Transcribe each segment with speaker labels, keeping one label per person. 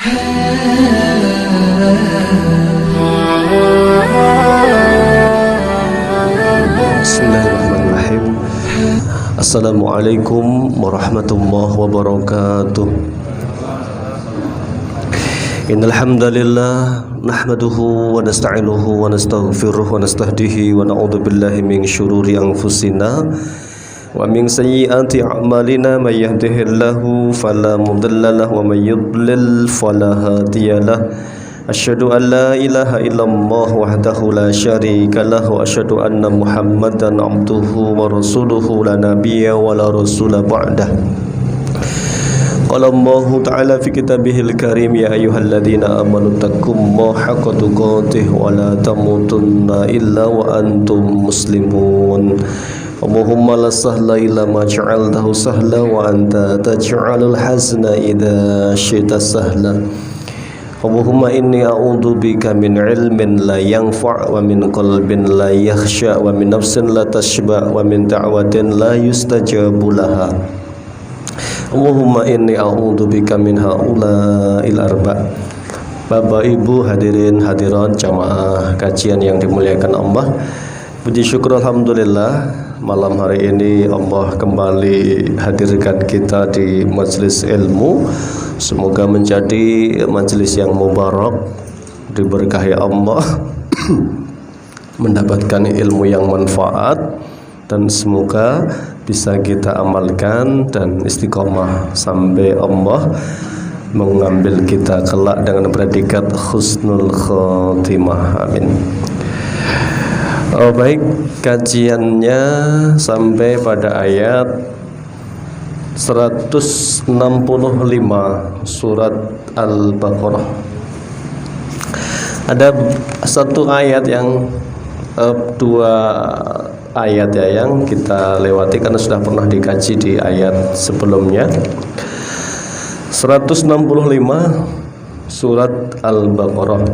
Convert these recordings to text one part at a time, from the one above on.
Speaker 1: Bismillahirrahmanirrahim. Assalamualaikum warahmatullahi wabarakatuh. Innal hamdalillah nahmaduhu wa nasta'inuhu wa nastaghfiruh wa nastahdihi wa na'udzu billahi min syururi anfusina wa min sayyiati a'malina may yahdihillahu fala mudilla lahu wa may yudlil fala hadiyalah. Asyhadu an la ilaha illallah wahdahu la syarika lahu wa asyhadu anna Muhammadan abduhu wa rasuluhu la nabiyya wa la rasula ba'dah. Qala Allah ta'ala fi kitabihil karim ya ayyuhalladzina amanu taqullaha haqqa tuqatih wa la tamutunna illa wa antum muslimun. Allahumma la sahla illa ma ja'altahu sahla wa anta taj'alul hazna idza syi'ta sahla. Allahumma inni a'udzu bika min ilmin la yanfa' wa min qalbin la yakhsha wa min nafsin la tashba wa min da'watin la yustajabu laha. Allahumma inni a'udzu bika min haula'il arba'. Bapak Ibu hadirin hadirat jamaah kajian yang dimuliakan Allah, puji syukur alhamdulillah malam hari ini Allah kembali hadirkan kita di majelis ilmu. Semoga menjadi majelis yang mubarak, diberkahi Allah, mendapatkan ilmu yang manfaat, dan semoga bisa kita amalkan dan istiqomah sampai Allah mengambil kita kelak dengan predikat husnul khotimah. Amin. Baik, kajiannya sampai pada ayat 165 surat Al-Baqarah. Ada satu ayat yang dua ayat ya yang kita lewati karena sudah pernah dikaji di ayat sebelumnya. 165 surat Al-Baqarah.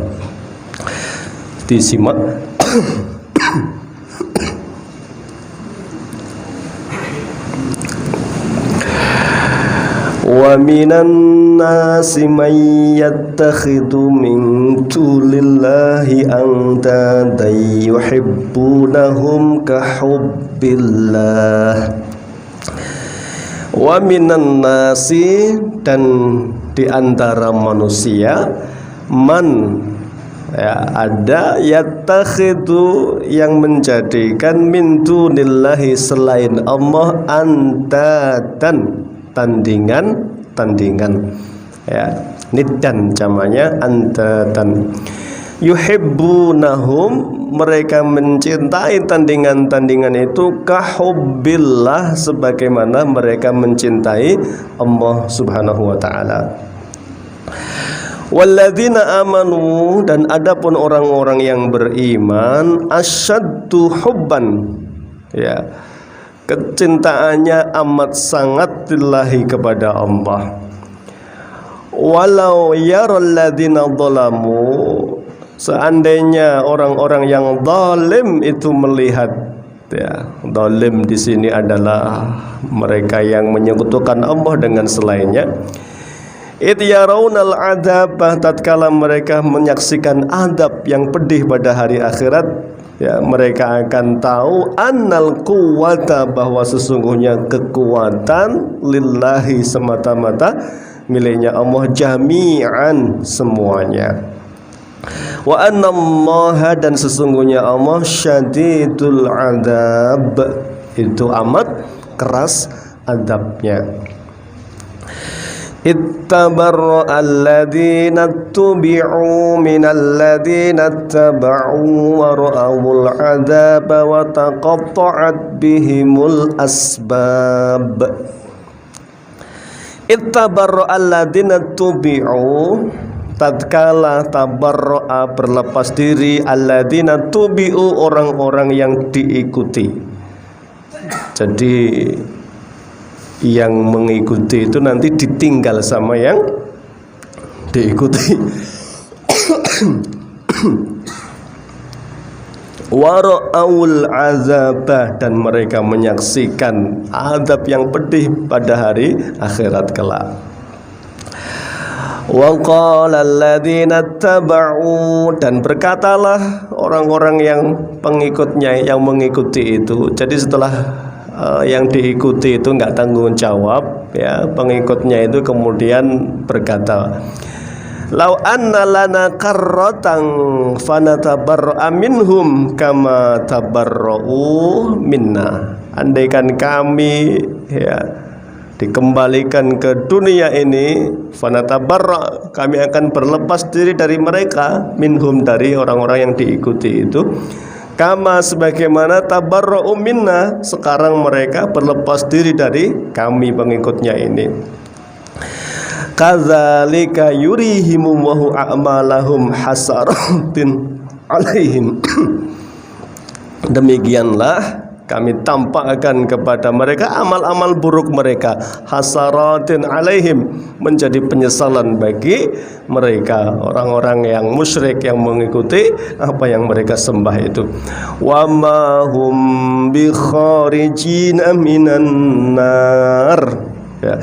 Speaker 1: Disimak. Wa minan nasi man yattakhidhu min dunillahi andada yuhibbunahum ka hubbillah. Wa minan nasi, dan di antara manusia, man ya, ada yattakhidhu yang menjadikan min dunillahi selain Allah andadan, tandingan ya, niddan jamanya andadan. Yuhibbunahum, mereka mencintai tandingan-tandingan itu kahubbillah, sebagaimana mereka mencintai Allah subhanahu wa ta'ala. Walladzina amanu, dan adapun orang-orang yang beriman, asyaddu hubban ya, kecintaannya amat sangat lillahi kepada Allah. Walau yaralladzina dhalamu, seandainya orang-orang yang zalim itu melihat ya, zalim di sini adalah mereka yang menyekutukan Allah dengan selainnya. Id yarawnal adzab, tatkala mereka menyaksikan adab yang pedih pada hari akhirat, ya, mereka akan tahu annal quwwata, bahwa sesungguhnya kekuatan lillahi, semata-mata miliknya Allah, jami'an, semuanya. Wa annallaha, dan sesungguhnya Allah syadidul adzab, itu amat keras adabnya. Ittabarra alladhina tubi'u minal ladhina taba'u wa ra'awul adzaba wa taqatta'at bihimul asbab. Ittabarra alladhina tubi'u, tatkala tabarra'a, berlepas diri, alladzina tubi'u, orang-orang yang diikuti. Jadi yang mengikuti itu nanti ditinggal sama yang diikuti. Wara'aul azabah, dan mereka menyaksikan azab yang pedih pada hari akhirat kelak. Wa qala alladziina taba'u, dan berkatalah orang-orang yang pengikutnya yang mengikuti itu. Jadi setelah yang diikuti itu enggak tanggung jawab, ya, pengikutnya itu kemudian berkata, "Lau anna lana karratan fanatabarra'a minhum kama tabarra'u minna." Andaikan kami, ya, dikembalikan ke dunia ini, fanatabarra, kami akan berlepas diri dari mereka, minhum, dari orang-orang yang diikuti itu, kama, sebagaimana tabarra'u minna, sekarang mereka berlepas diri dari kami pengikutnya ini. Kadzalika yurihimullahu a'malahum hasaratin alaihim. Demikianlah kami tampakkan kepada mereka amal-amal buruk mereka, hasaratin alaihim, menjadi penyesalan bagi mereka, orang-orang yang musyrik yang mengikuti apa yang mereka sembah itu. Wa ma hum bi kharijina minan nar, ya.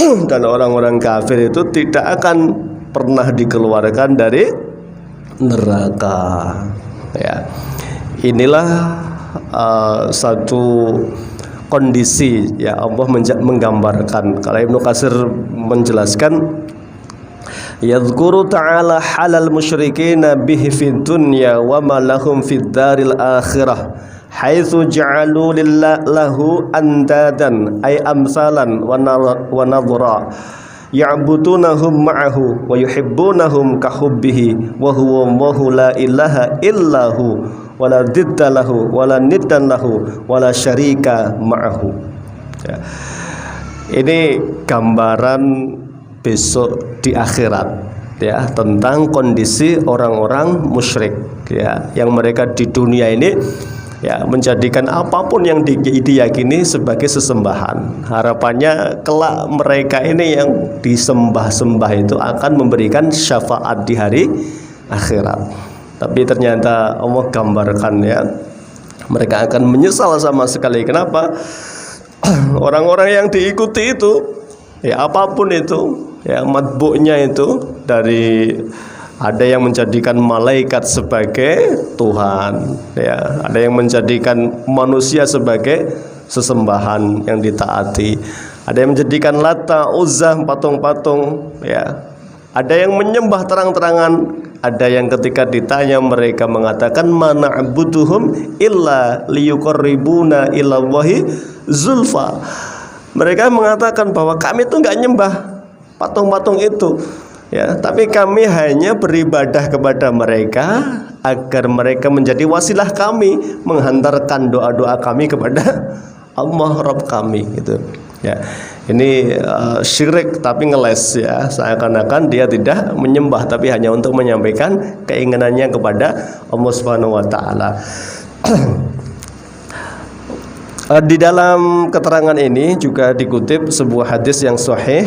Speaker 1: Dan orang-orang kafir itu tidak akan pernah dikeluarkan dari neraka, ya. Inilah satu kondisi, ya, Allah menggambarkan. Kalau Ibnu Katsir menjelaskan, yadhkuru ta'ala halal musyrikina bihi fid dunya wa ma lahum fid daril akhirah haitsu ja'alu lahu andadan ay amsalan wa nadhra ya'budunahum ma'ahu wa yuhibbunahum kahubbihi wa huwa Allahu la ilaha illahu wala didda lahu wala niddan lahu wala syarika ma'ahu, ya. Ini gambaran besok di akhirat, ya, tentang kondisi orang-orang musyrik, ya, yang mereka di dunia ini, ya, menjadikan apapun yang diyakini sebagai sesembahan. Harapannya kelak mereka ini yang disembah-sembah itu akan memberikan syafaat di hari akhirat. Tapi ternyata Allah gambarkan, ya, mereka akan menyesal sama sekali. Kenapa? Orang-orang yang diikuti itu, ya, apapun itu, ya, matbu'nya itu, dari ada yang menjadikan malaikat sebagai Tuhan, ya, ada yang menjadikan manusia sebagai sesembahan yang ditaati, ada yang menjadikan Lata, Uzza, patung-patung, ya, ada yang menyembah terang-terangan, ada yang ketika ditanya mereka mengatakan mana'buduhum illa liyuqarribuna ilallahi zulfa. Mereka mengatakan bahwa kami itu enggak nyembah patung-patung itu, ya, tapi kami hanya beribadah kepada mereka agar mereka menjadi wasilah kami menghantarkan doa-doa kami kepada Allah Rabb kami, gitu, ya. Ini syirik tapi ngeles, ya, seakan-akan dia tidak menyembah tapi hanya untuk menyampaikan keinginannya kepada Allah Subhanahu wa taala. Di dalam keterangan ini juga dikutip sebuah hadis yang sahih,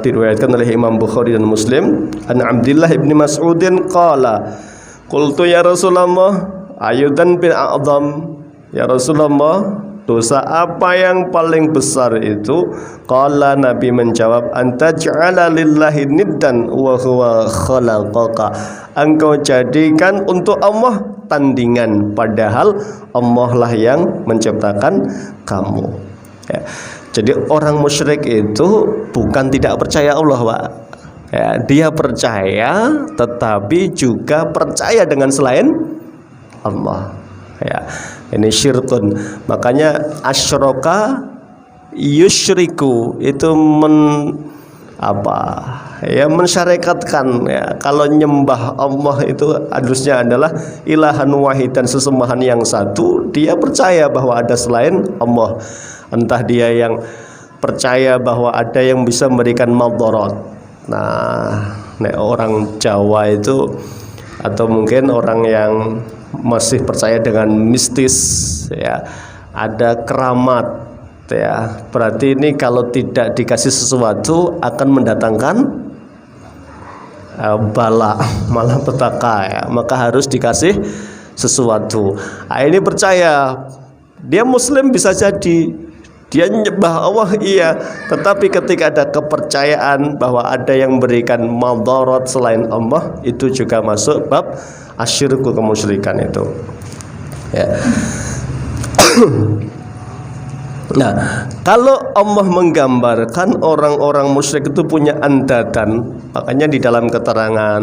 Speaker 1: diriwayatkan oleh Imam Bukhari dan Muslim. An Abdullah ibn Mas'udin qala qultu ya Rasulullah ayudan bin a'zam, ya Rasulullah, dosa apa yang paling besar itu? Qala, Nabi menjawab, antaj'ala lillahi niddan wa huwa khalaqaka, engkau jadikan untuk Allah tandingan padahal Allah lah yang menciptakan kamu, ya. Jadi orang musyrik itu bukan tidak percaya Allah, Pak, ya, dia percaya tetapi juga percaya dengan selain Allah, ya. Ini syirkun. Makanya asyraka yusyriku itu mensyarikatkan, ya. Kalau nyembah Allah itu harusnya adalah ilahan wahid, dan sesembahan yang satu. Dia percaya bahwa ada selain Allah. Entah dia yang percaya bahwa ada yang bisa memberikan madarat. Nah, orang Jawa itu, atau mungkin orang yang masih percaya dengan mistis, ya, ada keramat, ya, berarti ini kalau tidak dikasih sesuatu akan mendatangkan bala, malapetaka, ya, maka harus dikasih sesuatu. Nah, ini percaya, dia muslim bisa jadi, Dia nyembah Allah iya, tetapi ketika ada kepercayaan bahwa ada yang memberikan madarat selain Allah, itu juga masuk bab asyirku, kemusyrikan itu. Ya. Nah, kalau Allah menggambarkan orang-orang musyrik itu punya andadan, makanya di dalam keterangan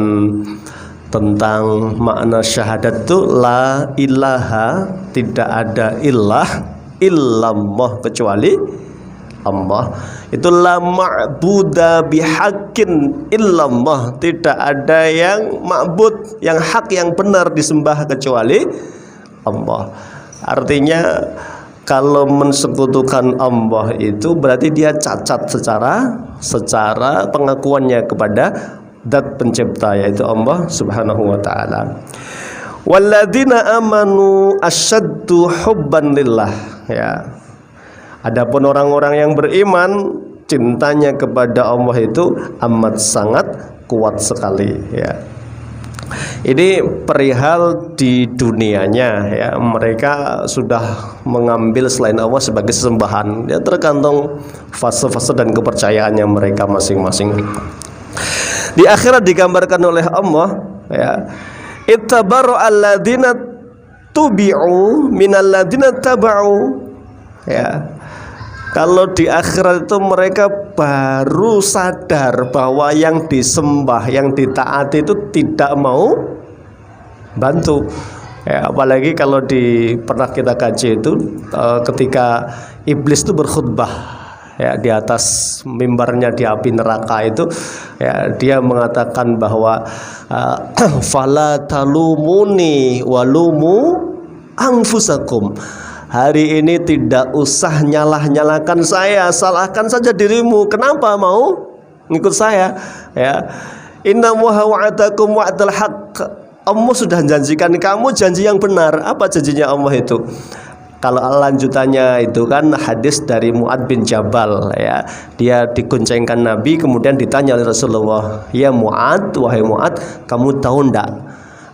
Speaker 1: tentang makna syahadat itu la ilaha, tidak ada ilah illallah kecuali Allah. Itu la ma'buda bihaqqin illallah, tidak ada yang ma'bud yang hak yang benar disembah kecuali Allah. Artinya kalau mensekutukan Allah itu berarti dia cacat secara pengakuannya kepada zat pencipta, yaitu Allah Subhanahu wa taala. Walladzina amanu asyaddu hubban lillah, ya. Adapun orang-orang yang beriman, cintanya kepada Allah itu amat sangat kuat sekali, ya. Ini perihal di dunianya, ya. Mereka sudah mengambil selain Allah sebagai sesembahan, ya, tergantung fase-fase dan kepercayaannya mereka masing-masing. Di akhirat digambarkan oleh Allah, ya, ittabaru alladzina tubi'u minalladzina taba'u, ya. Kalau di akhirat itu mereka baru sadar bahwa yang disembah, yang ditaati itu tidak mau bantu, ya. Apalagi kalau pernah kita kaji itu ketika iblis itu berkhutbah, ya, di atas mimbarnya di api neraka itu, ya, dia mengatakan bahwa fala talumuni walumu anfusakum. Hari ini tidak usah nyalakan saya, salahkan saja dirimu. Kenapa mau ngikut saya? Ya, inna wa'adakum wa'dal haqq. Allah sudah janjikan kamu janji yang benar. Apa janjinya Allah itu? Kalau lanjutannya itu kan hadis dari Mu'ad bin Jabal, ya. Dia dikuncengkan Nabi, kemudian ditanya oleh Rasulullah, "Ya Mu'ad, wahai Mu'ad, kamu tahu enggak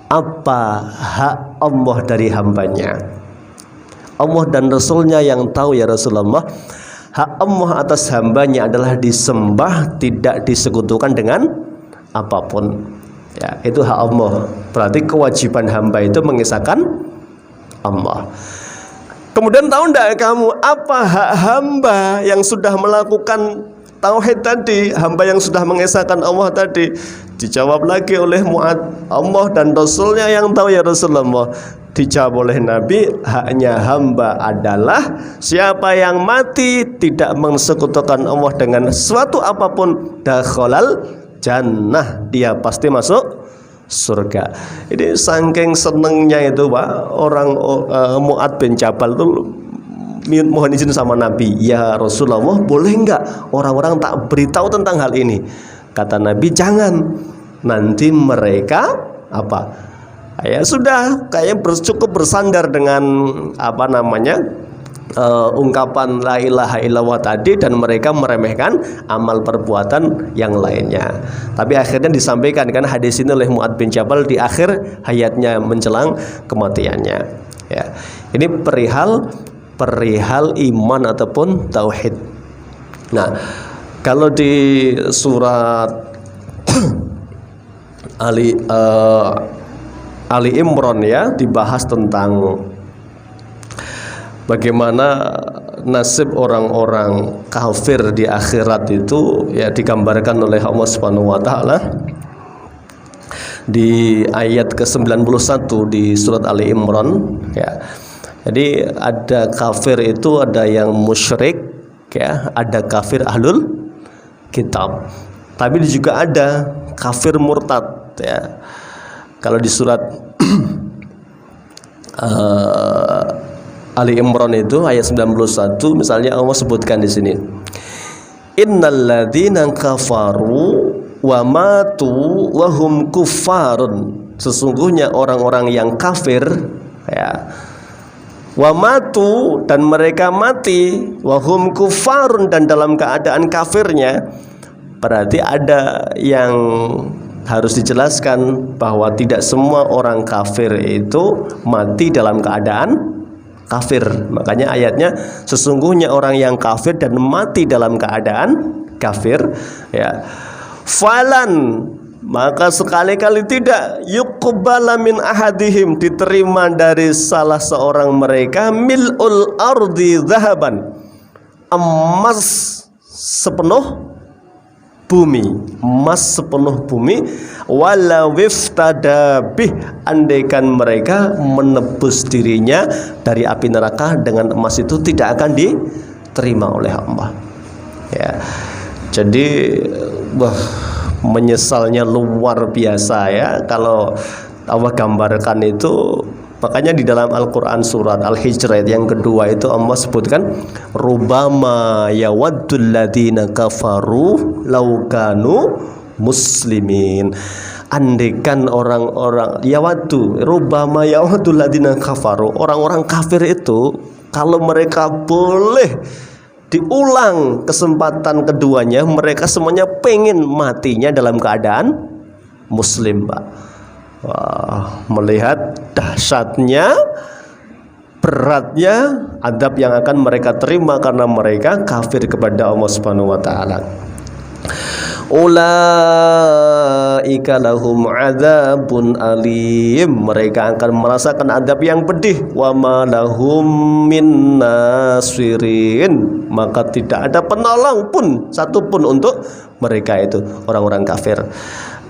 Speaker 1: apa hak Allah dari hambanya?" Allah dan Rasulnya yang tahu, ya Rasulullah. Hak Allah atas hambanya adalah disembah, tidak disekutukan dengan apapun, ya. Itu hak Allah. Berarti kewajiban hamba itu mengesahkan Allah. Kemudian tahu enggak kamu apa hak hamba yang sudah melakukan tauhid tadi, hamba yang sudah mengesahkan Allah tadi? Dijawab lagi oleh Mu'ad, Allah dan Rasulnya yang tahu, ya Rasulullah. Dijawab oleh Nabi, haknya hamba adalah siapa yang mati tidak mensekutukan Allah dengan sesuatu apapun, dakhalal jannah, dia pasti masuk surga. Ini saking senengnya itu, Pak, orang Mu'ad bin Jabal itu mohon izin sama Nabi, "Ya Rasulullah, boleh enggak orang-orang tak beritahu tentang hal ini?" Kata Nabi, "Jangan, nanti mereka apa? Ya sudah, kayaknya cukup bersandar dengan ungkapan la ilaha illallah tadi, dan mereka meremehkan amal perbuatan yang lainnya." Tapi akhirnya disampaikan kan hadis ini oleh Mu'ad bin Jabal di akhir hayatnya menjelang kematiannya, ya. Ini perihal iman ataupun tauhid. Nah, kalau di surat Ali Imran, ya, dibahas tentang bagaimana nasib orang-orang kafir di akhirat itu, ya, digambarkan oleh Allah Subhanahu wa taala di ayat ke-91 di surat Ali Imran, ya. Jadi ada kafir itu ada yang musyrik, ya, ada kafir ahlul kitab, tapi juga ada kafir murtad, ya. Kalau di surat Ali Imran itu ayat 91 misalnya Allah sebutkan di sini, innalladzina kafaru wa matu wa hum kuffarun, sesungguhnya orang-orang yang kafir, ya, wa matu, dan mereka mati, wa hum kuffarun, dan dalam keadaan kafirnya. Berarti ada yang harus dijelaskan bahwa tidak semua orang kafir itu mati dalam keadaan kafir. Makanya ayatnya sesungguhnya orang yang kafir dan mati dalam keadaan kafir, ya, falan, maka sekali-kali tidak yuqbala min ahadihim, diterima dari salah seorang mereka mil'ul ardi zahaban, emas sepenuh bumi, emas sepenuh bumi, wala wiftada bih, andaikan mereka menebus dirinya dari api neraka dengan emas itu tidak akan diterima oleh Allah. Ya. Jadi menyesalnya luar biasa ya kalau Allah gambarkan itu. Makanya di dalam Al-Quran surat Al-Hijr yang kedua itu Allah sebutkan rubama yawaddul ladina kafaru laukanu muslimin. Andekan orang-orang yawaddu, rubama yawaddul ladina kafaru, orang-orang kafir itu kalau mereka boleh diulang kesempatan keduanya, mereka semuanya pengen matinya dalam keadaan muslim, Pak. Wah, melihat dahsyatnya, beratnya adab yang akan mereka terima karena mereka kafir kepada Allah Subhanahu wa taala. Ulaika lahum adzabun alim, mereka akan merasakan adab yang pedih. Wa ma lahum min nasirin, maka tidak ada penolong pun satupun untuk mereka itu orang-orang kafir.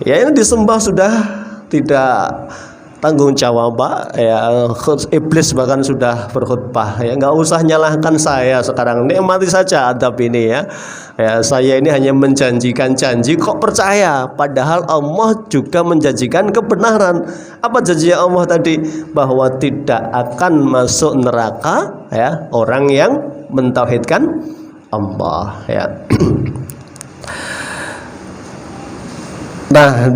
Speaker 1: Ya, ini disembah sudah tidak tanggung jawab, Pak. Ya, iblis bahkan sudah berkhutbah, ya, nggak usah nyalahkan saya sekarang, nikmati saja adab ini ya. Ya, saya ini hanya menjanjikan janji, kok percaya? Padahal Allah juga menjanjikan kebenaran. Apa janji Allah tadi? Bahwa tidak akan masuk neraka ya orang yang mentauhidkan Allah ya. Nah,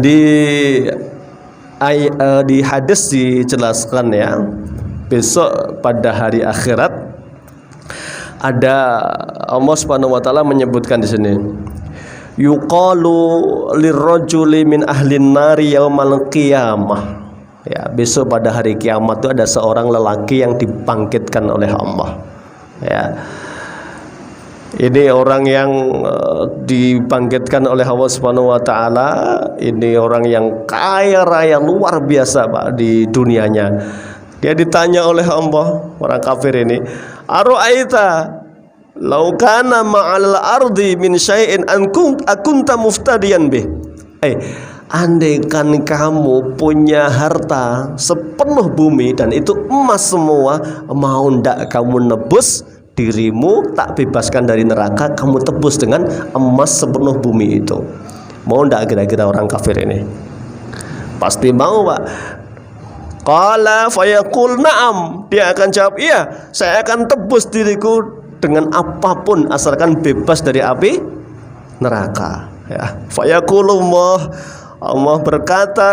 Speaker 1: di hadis dijelaskan ya, besok pada hari akhirat ada Allah Subhanahu wa taala menyebutkan di sini, yuqalu lirrajuli min ahlin nari yaumal qiyamah. Ya, besok pada hari kiamat itu ada seorang lelaki yang dibangkitkan oleh Allah. Ya. Ini orang yang dibangkitkan oleh Allah Subhanahu wa taala, ini orang yang kaya raya luar biasa, Pak, di dunianya. Dia ditanya oleh Allah, orang kafir ini, "Ara'aita law kana ma'al ardi min syai'in akunta muftadiyan bih?" Andaikan kamu punya harta sepenuh bumi dan itu emas semua, mau ndak kamu nebus dirimu, tak bebaskan dari neraka, kamu tebus dengan emas sepenuh bumi itu? Mau ndak kira-kira orang kafir ini? Pasti mau, Pak. Qala fayaqul na'am, dia akan jawab, iya, saya akan tebus diriku dengan apapun asalkan bebas dari api neraka ya. Fayaqulullah, Allah berkata,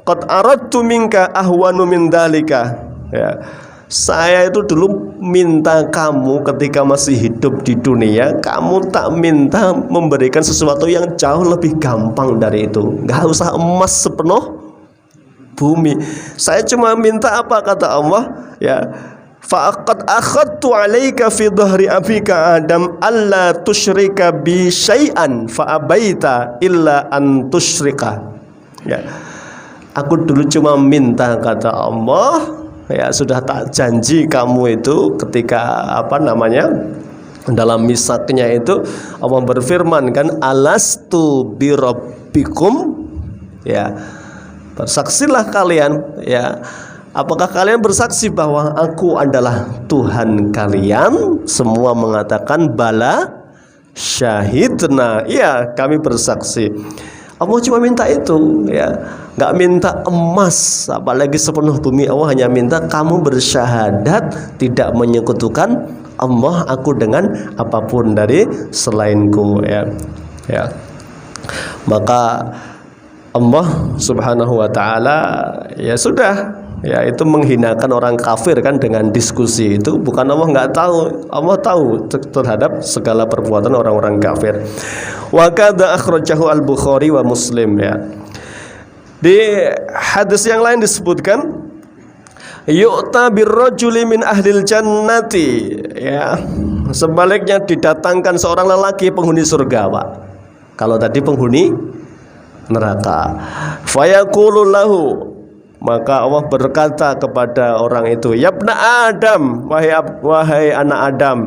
Speaker 1: qad aradtu minka ahwanu min dalika ya. Saya itu dulu minta kamu ketika masih hidup di dunia, kamu tak minta memberikan sesuatu yang jauh lebih gampang dari itu. Gak usah emas sepenuh bumi. Saya cuma minta apa, kata Allah ya, faqad akhadtu 'alaika fi dhahri abika Adam alla tusyrika bi syai'an fa abaita illa an tusyrika ya. Aku dulu cuma minta, kata Allah ya, sudah tak janji kamu itu ketika dalam misaknya itu Allah berfirman kan, alastu bi rabbikum ya, bersaksilah kalian ya, apakah kalian bersaksi bahwa aku adalah Tuhan kalian? Semua mengatakan bala syahidna, iya kami bersaksi. Allah cuma minta itu ya, nggak minta emas apalagi sepenuh bumi. Allah hanya minta kamu bersyahadat tidak menyekutukan Allah aku dengan apapun dari selainku ya. Ya. Maka Allah Subhanahu wa taala ya sudah ya, itu menghinakan orang kafir kan dengan diskusi itu. Bukan Allah nggak tahu, Allah tahu terhadap segala perbuatan orang-orang kafir. Wa kadza akhrajahu al-Bukhari wa Muslim ya. Di hadis yang lain disebutkan yu'ta birrajuli min ahlil jannati, ya. Sebaliknya didatangkan seorang lelaki penghuni surga, Pak. Kalau tadi penghuni neraka. Fayaqulu lahu, maka Allah berkata kepada orang itu, "Yabna Adam, wahai anak Adam,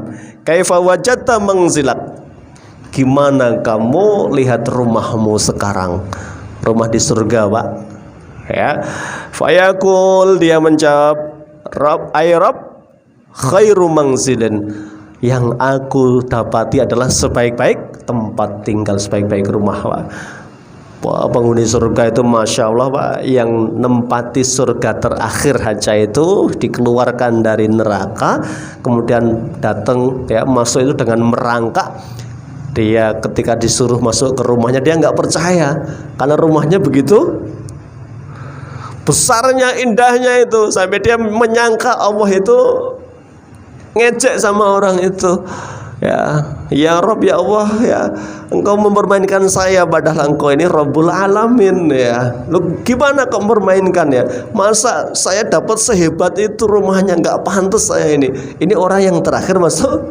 Speaker 1: kaifa wajadta manzilak?" Gimana kamu lihat rumahmu sekarang? Rumah di surga, Pak. Ya. Fayaqul, dia menjawab, "Rabb ay Rabb, khairu manzilin." Yang aku dapati adalah sebaik-baik tempat tinggal, sebaik-baik rumah, Pak. Penghuni surga itu Masya Allah, Pak, yang nempati surga terakhir saja itu dikeluarkan dari neraka, kemudian datang, ya, masuk itu dengan merangkak. Dia ketika disuruh masuk ke rumahnya, dia nggak percaya karena rumahnya begitu besarnya, indahnya itu, sampai dia menyangka Allah itu ngejek sama orang itu. Ya Rob, ya Allah, ya Engkau mempermainkan saya, padahal Engkau ini Rabbul Alamin, ya. Lu gimana kau mempermainkan, ya? Masa saya dapat sehebat itu rumahnya, nggak pantas saya ini. Ini orang yang terakhir masuk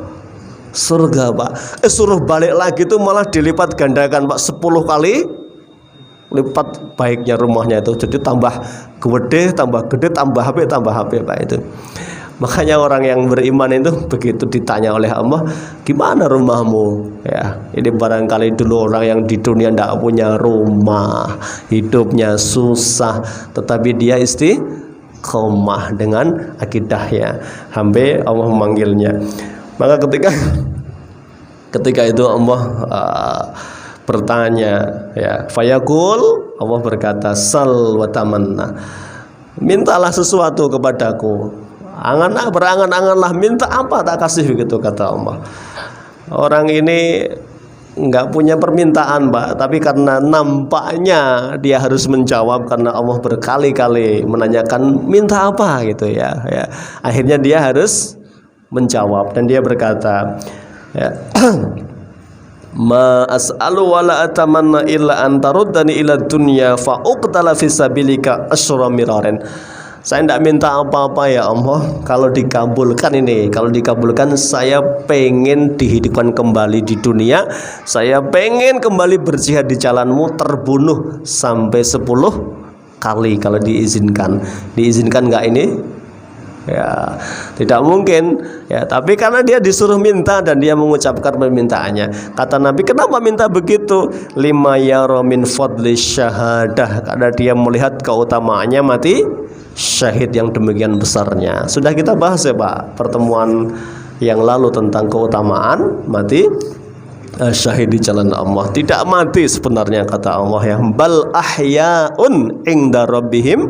Speaker 1: surga, Pak. Suruh balik lagi tuh malah dilipat gandakan, Pak, 10 kali lipat baiknya rumahnya itu. Jadi tambah gede, tambah HP, Pak, itu. Makanya orang yang beriman itu begitu ditanya oleh Allah, gimana rumahmu? Ya, ini barangkali dulu orang yang di dunia tidak punya rumah, hidupnya susah, tetapi dia istiqomah dengan akidahnya, sampai Allah memanggilnya. Maka ketika itu Allah bertanya, ya, fayaqul, Allah berkata, sal wa tamanna, mintalah sesuatu kepadaku. Berangan-anganlah, minta apa tak kasih, begitu kata Allah. Orang ini nggak punya permintaan, Pak, tapi karena nampaknya dia harus menjawab karena Allah berkali-kali menanyakan minta apa gitu, ya. Akhirnya dia harus menjawab dan dia berkata, ya, ma as'alu wala atamanna illa an taruddani ila dunya fa uqtala fi sabilika asyra miraran. Saya tidak minta apa-apa, ya Allah. Kalau dikabulkan saya pengen dihidupkan kembali di dunia. Saya pengen kembali berjihad di jalanmu, terbunuh sampai 10 kali kalau diizinkan. Diizinkan nggak ini? Ya, tidak mungkin, ya. Tapi karena dia disuruh minta dan dia mengucapkan permintaannya, kata Nabi, kenapa minta begitu? Lima yara min fadli syahadah, karena dia melihat keutamaannya mati syahid yang demikian besarnya. Sudah kita bahas, ya, Pak, pertemuan yang lalu tentang keutamaan mati syahid di jalan Allah. Tidak mati sebenarnya, kata Allah, yang bal ahyaun inda rabbihim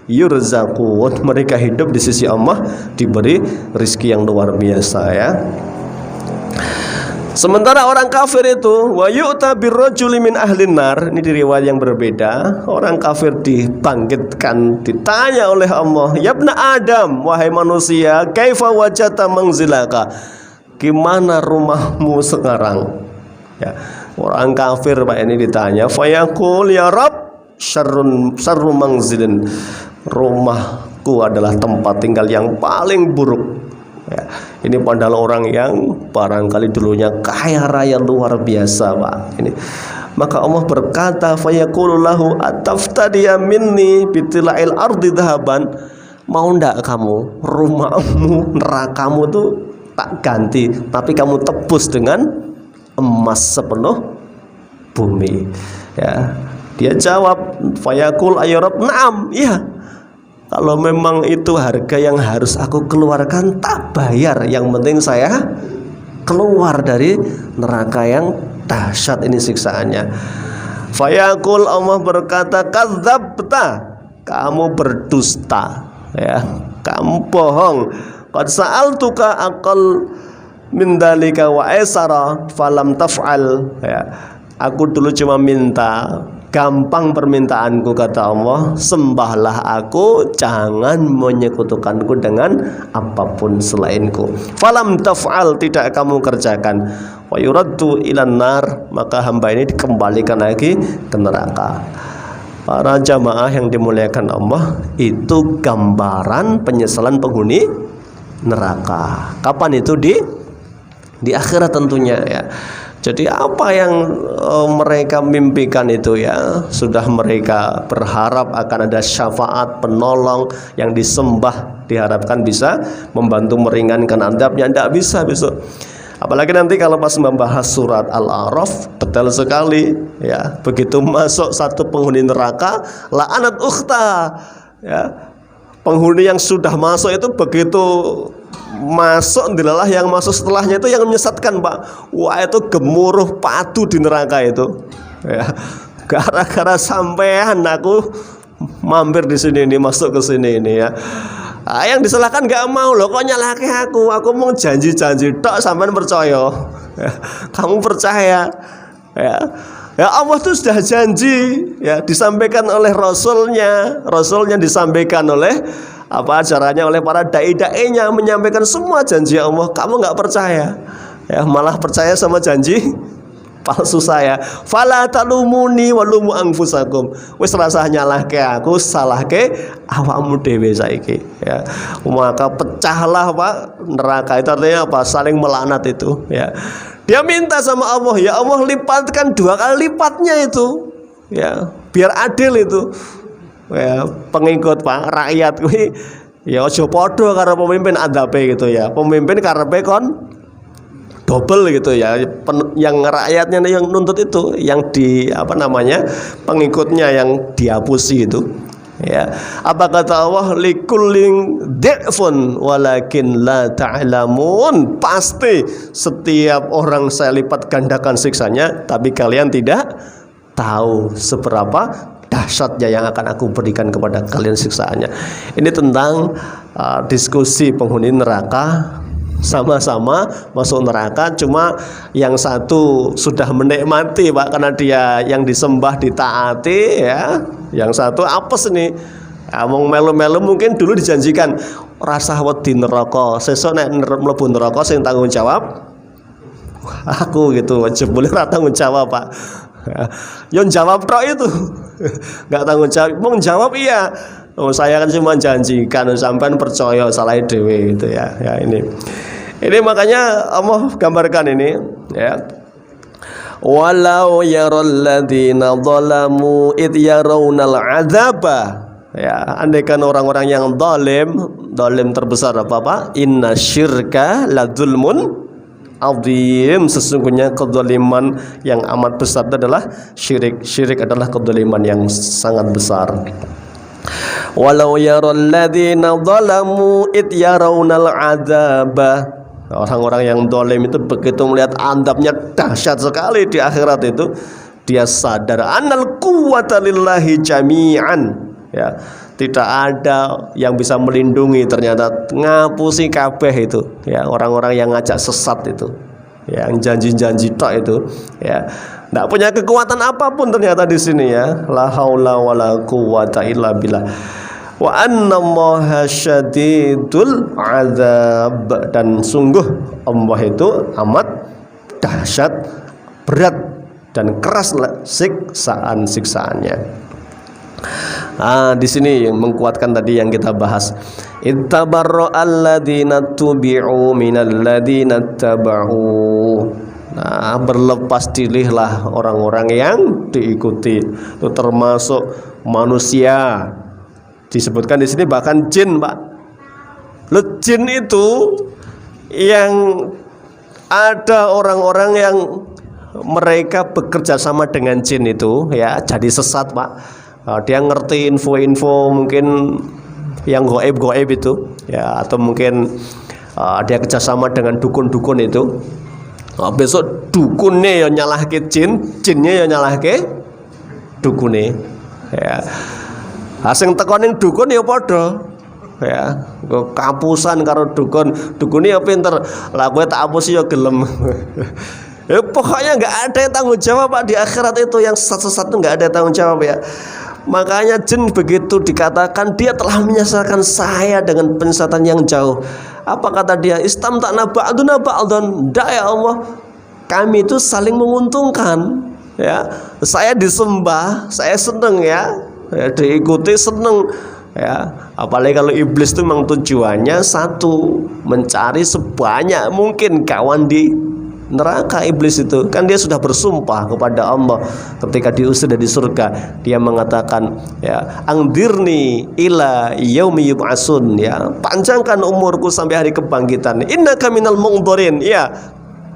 Speaker 1: yurzaqun. Mereka hidup di sisi Allah, diberi rizki yang luar biasa, ya. Sementara orang kafir itu wa yu'ta birrajuli min ahlin nar, ini di riwayat yang berbeda. Orang kafir dibangkitkan, ditanya oleh Allah, yabna Adam, wahai manusia, kaifa wajata manzilaka, gimana rumahmu sekarang? Ya, orang kafir, Pak, ini ditanya, fayaqul ya Rabb syarru manzilin, rumahku adalah tempat tinggal yang paling buruk. Ya, ini padahal orang yang barangkali dulunya kaya raya luar biasa, Pak. Ini maka Allah berkata, fayaqulu lahu ataftadiya minni bitila'il ardi dhahaban, mau ndak kamu rumahmu, nerakamu tuh tak ganti, tapi kamu tebus dengan emas sepenuh bumi. Ya, dia jawab, fayaqul ayyarab, na'am, iya. Kalau memang itu harga yang harus aku keluarkan, tak bayar. Yang penting saya keluar dari neraka yang dahsyat ini siksaannya. Fayaqul, Allah berkata, kadzabta, kamu berdusta, ya, kamu bohong. Qad sa'altuka aqal min dzalika wa aisara falam taf'al, ya. Aku dulu cuma minta gampang permintaanku, kata Allah, sembahlah aku, jangan menyekutukanku dengan apapun selainku. Falam taf'al, tidak kamu kerjakan. Wa yuraddu ilan nar, maka hamba ini dikembalikan lagi ke neraka. Para jamaah yang dimuliakan Allah, itu gambaran penyesalan penghuni neraka. Kapan itu? Di akhirat tentunya ya. Jadi apa yang mereka mimpikan itu ya, sudah mereka berharap akan ada syafaat penolong yang disembah, diharapkan bisa membantu meringankan azabnya, tidak bisa besok. Apalagi nanti kalau pas membahas surat Al-A'raf, detail sekali ya. Begitu masuk satu penghuni neraka, la'anat ukhta ya. Penghuni yang sudah masuk itu begitu masuk, dilalah yang masuk setelahnya itu yang menyesatkan, Pak. Wah, itu gemuruh padu di neraka itu ya. Gara-gara sampean aku mampir di sini ini, masuk ke sini ini ya. Nah, yang disalahkan nggak mau loh, kok nyalahke aku mau janji-janji tok sampean percaya ya. Kamu percaya ya. Ya Allah tuh sudah janji ya, disampaikan oleh Rasulnya disampaikan oleh apa ajarannya, oleh para dai-dainya, menyampaikan semua janji Allah. Kamu nggak percaya ya, malah percaya sama janji palsu saya. Fala talumuni walumu anfusakum. Wis rasah nyalahke aku, salahke awakmu dhewe saiki ya. Maka pecahlah Pak neraka itu, artinya apa? Saling melaknat itu ya. Dia minta sama Allah, ya Allah lipatkan 2 kali lipatnya itu ya, biar adil itu ya. Pengikut Pak, rakyat kuwi ya aja padha karo pemimpin adabe gitu ya. Pemimpin karepe kon double gitu ya. Yang rakyatnya yang nuntut itu, yang di apa namanya, pengikutnya yang dihapusi itu ya. Apa kata Allah? Likulling dhifun walakin la ta'lamun. Pasti setiap orang saya lipat gandakan siksanya, tapi kalian tidak tahu seberapa dahsyatnya yang akan aku berikan kepada kalian siksaannya. Ini tentang diskusi penghuni neraka. Sama-sama masuk neraka, cuma yang satu sudah menikmati Pak, karena dia yang disembah ditaati ya. Yang satu apes nih, ngomong melu-melu, mungkin dulu dijanjikan rasa wedi neraka, sesuk nek mlebu neraka sing tanggung jawab aku gitu. Jebule ora tanggung jawab Pak. Yo jawab tok itu nggak tanggung jawab, mau jawab iya. Oh, saya kan cuma janjikan, sampean percaya, salah dewe itu ya. Ya ini makanya Allah gambarkan ini ya. Walau yaral ladzina zalamu id yarawnal adzaba ya. Andaikan orang-orang yang zalim terbesar apa Pak? Inna syirka ladzulmun azim. Sesungguhnya kezaliman yang amat besar adalah syirik. Syirik adalah kezaliman yang sangat besar. Walau yaral ladzina zalamu id yarawnal adzaba. Orang-orang yang zalim itu begitu melihat azabnya dahsyat sekali di akhirat itu, dia sadar annal quwwata lillahi jami'an ya. Tidak ada yang bisa melindungi, ternyata ngapusi kabeh itu ya. Orang-orang yang ngajak sesat itu, yang janji-janji tok itu ya, tidak punya kekuatan apapun ternyata di sini ya. La haula wala quwwata illa billah. Wa annallaha syadidul azab. Dan sungguh Allah itu amat dahsyat, berat dan keras siksaannya. Di sini yang mengkuatkan tadi yang kita bahas. Ittabarra'al ladzina tubi'u minal ladzina taba'u. Berlepas dirilah orang-orang yang diikuti. Itu termasuk manusia. Disebutkan di sini bahkan jin, Pak. Jin itu yang ada orang-orang yang mereka bekerja sama dengan jin itu ya, jadi sesat, Pak. Dia ngerti info-info mungkin yang goib-goib itu ya, atau mungkin dia kerjasama dengan dukun-dukun itu. Besok dukunnya yang nyalahke jin, jinnya yang nyalahke dukune ya. Sing teko ning dukun ya padha ya, kapusan karo dukun ya pinter lah, kowe tak apusi ya gelem. Ya pokoknya nggak ada yang tanggung jawab Pak di akhirat itu, yang sesat-sesat itu nggak ada tanggung jawab ya. Makanya jin begitu dikatakan dia telah menyesatkan saya dengan penyesatan yang jauh. Apa kata dia? Istamta'na ba'duna ba'dun. Ndak ya Allah, kami itu saling menguntungkan ya. Saya disembah, saya seneng ya. ya, diikuti seneng ya. Apalagi kalau iblis itu memang tujuannya satu, mencari sebanyak mungkin kawan di neraka. Iblis itu kan dia sudah bersumpah kepada Allah ketika diusir dari surga, dia mengatakan ya, angdirni ila yaumi yub'atsun, ya, panjangkan umurku sampai hari kebangkitan, innaka minal mundzirin, ya,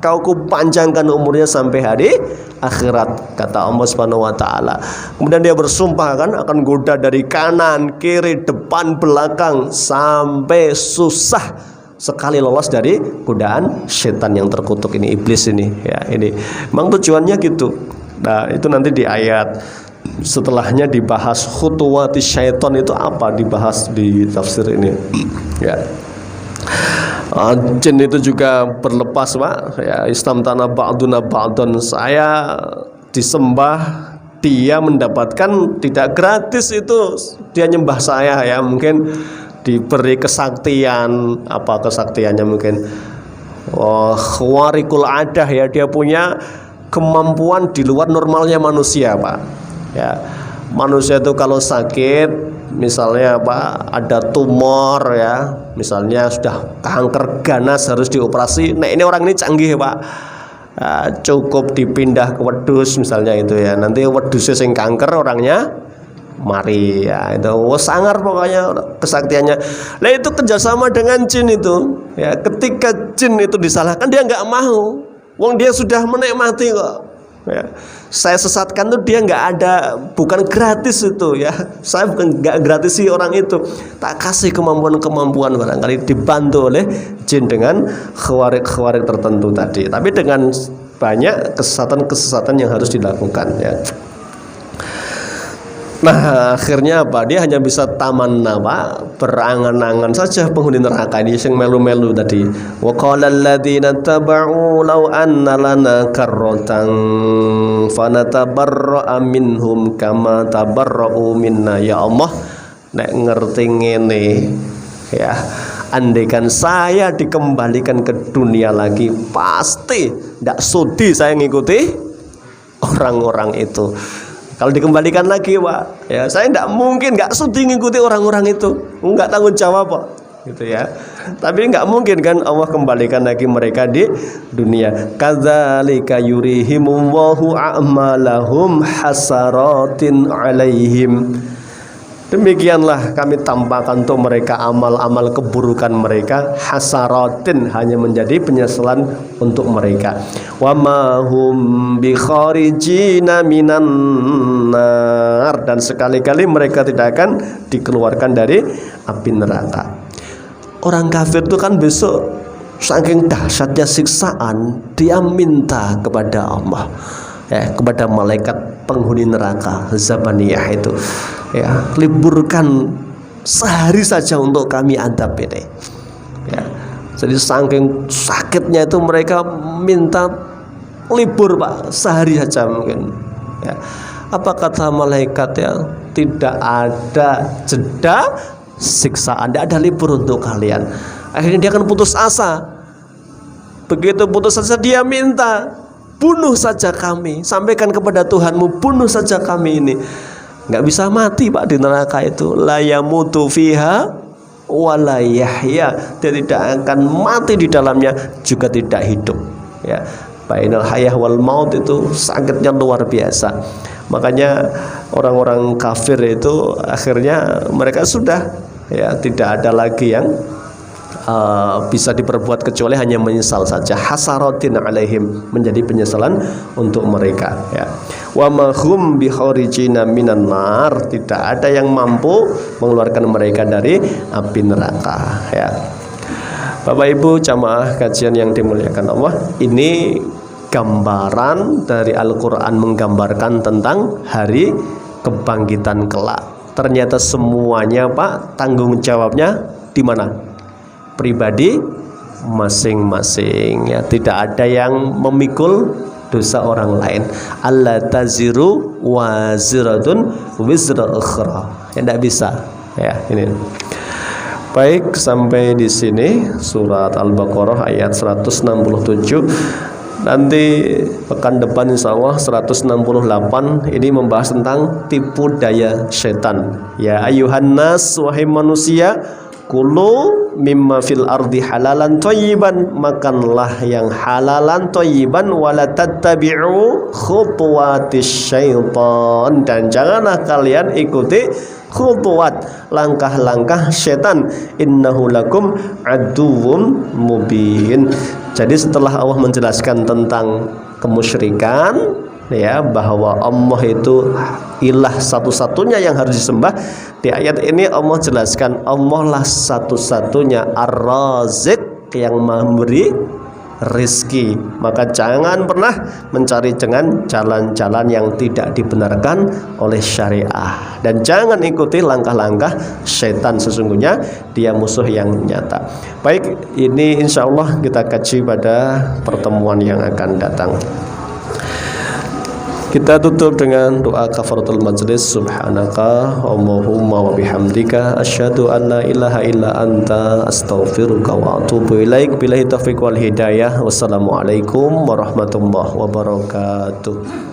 Speaker 1: kau ku panjangkan umurnya sampai hari akhirat, kata Allah Subhanahu wa taala. Kemudian dia bersumpah kan akan goda dari kanan, kiri, depan, belakang sampai susah sekali lolos dari godaan setan yang terkutuk ini, iblis ini, ya. Ini memang tujuannya gitu. Nah, itu nanti di ayat setelahnya dibahas khutuwati syaiton itu apa, dibahas di tafsir ini, ya. Jin itu juga berlepas, Pak, ya, Islam tanah ba'duna ba'dun, saya disembah, dia mendapatkan tidak gratis itu, dia nyembah saya, ya, mungkin diberi kesaktian, apa kesaktiannya mungkin khawarikul adah, ya, dia punya kemampuan di luar normalnya manusia, Pak, ya. Manusia itu kalau sakit, misalnya apa, ada tumor, ya, misalnya sudah kanker ganas harus dioperasi. Nah, ini orang ini canggih, Pak, cukup dipindah ke wedus misalnya itu, ya, nanti wedusnya sing kanker, orangnya mari, ya, itu sangar pokoknya kesaktiannya. Nah, itu kerjasama dengan jin itu, ya. Ketika jin itu disalahkan, dia nggak mau, wong dia sudah menikmati kok, ya. Saya sesatkan tuh dia nggak ada, bukan gratis itu, ya. Saya bukan nggak gratis sih orang itu, tak kasih kemampuan barangkali dibantu oleh jin dengan khawarik tertentu tadi, tapi dengan banyak kesesatan yang harus dilakukan, ya. Nah, akhirnya apa? Dia hanya bisa tamanna, Pak, berangan-angan saja penghuni neraka ini yang melu-melu tadi. Wa qala alladziina taba'u law anna lana karratan fanatabarra'a minhum kama tabarra'u minna. Ya Allah, nek ngerti ngene, ya, andaikan saya dikembalikan ke dunia lagi, pasti ndak sudi saya ngikuti orang-orang itu. Kalau dikembalikan lagi, Pak, ya, saya tidak mungkin, nggak sudi ngikuti orang-orang itu, nggak tanggung jawab, Pak, gitu, ya. Tapi nggak mungkin kan Allah kembalikan lagi mereka di dunia. Kadzalika yurihimullahu a'malahum hasaratin 'alaihim. Demikianlah kami tampakkan untuk mereka amal-amal keburukan mereka, hasaratin, hanya menjadi penyesalan untuk mereka. Wa ma hum bi kharijina minan nar, dan sekali-kali mereka tidak akan dikeluarkan dari api neraka. Orang kafir itu kan besok saking dahsyatnya siksaan, dia minta kepada Allah, ya, kepada malaikat penghuni neraka Zabaniyah itu, ya, liburkan sehari saja untuk kami adab ini, ya. Jadi saking sakitnya itu mereka minta libur, Pak, sehari saja mungkin, ya. Apa kata malaikat, ya, tidak ada jeda siksaan, tidak ada libur untuk kalian. Akhirnya dia akan putus asa. Begitu putus asa, dia minta, bunuh saja kami, sampaikan kepada Tuhanmu, bunuh saja kami ini. Nggak bisa mati, Pak, di neraka itu. La yamutu fiha wa la yahya, dia tidak akan mati di dalamnya, juga tidak hidup, ya. Bainal hayah wal maut itu sakitnya luar biasa. Makanya orang-orang kafir itu akhirnya mereka sudah, ya, tidak ada lagi yang bisa diperbuat kecuali hanya menyesal saja. Hasaratin alaihim, menjadi penyesalan untuk mereka, ya. Wa ma hum bi kharijina minan nar, tidak ada yang mampu mengeluarkan mereka dari api neraka, ya. Bapak Ibu jamaah kajian yang dimuliakan Allah, ini gambaran dari Al-Quran menggambarkan tentang hari kebangkitan kelak. Ternyata semuanya, Pak, tanggung jawabnya di mana? Pribadi masing-masing, ya. Tidak ada yang memikul dosa orang lain. Alla taziru waziratun wizra ukhra, ya, tidak bisa, ya. Ini baik, sampai di sini surat Al-Baqarah ayat 167. Nanti pekan depan insya Allah 168 ini membahas tentang tipu daya setan. Ya ayuhan nas, wahai manusia, kulu mimma fil ardi halalan thayyiban, makanlah yang halalan thayyiban, wala tattabi'u khutuwatis syaitan, dan janganlah kalian ikuti khutuwat, langkah-langkah setan, innahu lakum aduwwum mubin. Jadi setelah Allah menjelaskan tentang kemusyrikan, ya, bahwa Allah itu ilah satu-satunya yang harus disembah, di ayat ini Allah jelaskan Allah lah satu-satunya Ar-Razik, yang memberi rizki. Maka jangan pernah mencari dengan jalan-jalan yang tidak dibenarkan oleh syariah, dan jangan ikuti langkah-langkah setan, sesungguhnya dia musuh yang nyata. Baik, ini insya Allah kita kaji pada pertemuan yang akan datang. Kita tutup dengan doa kafaratul majlis. Subhanaka Allahumma wa bihamdika asyhadu an la ilaha illa anta astaghfiruka wa atubu ilaik. Billahi taufiq wal hidayah. Wassalamualaikum warahmatullahi wabarakatuh.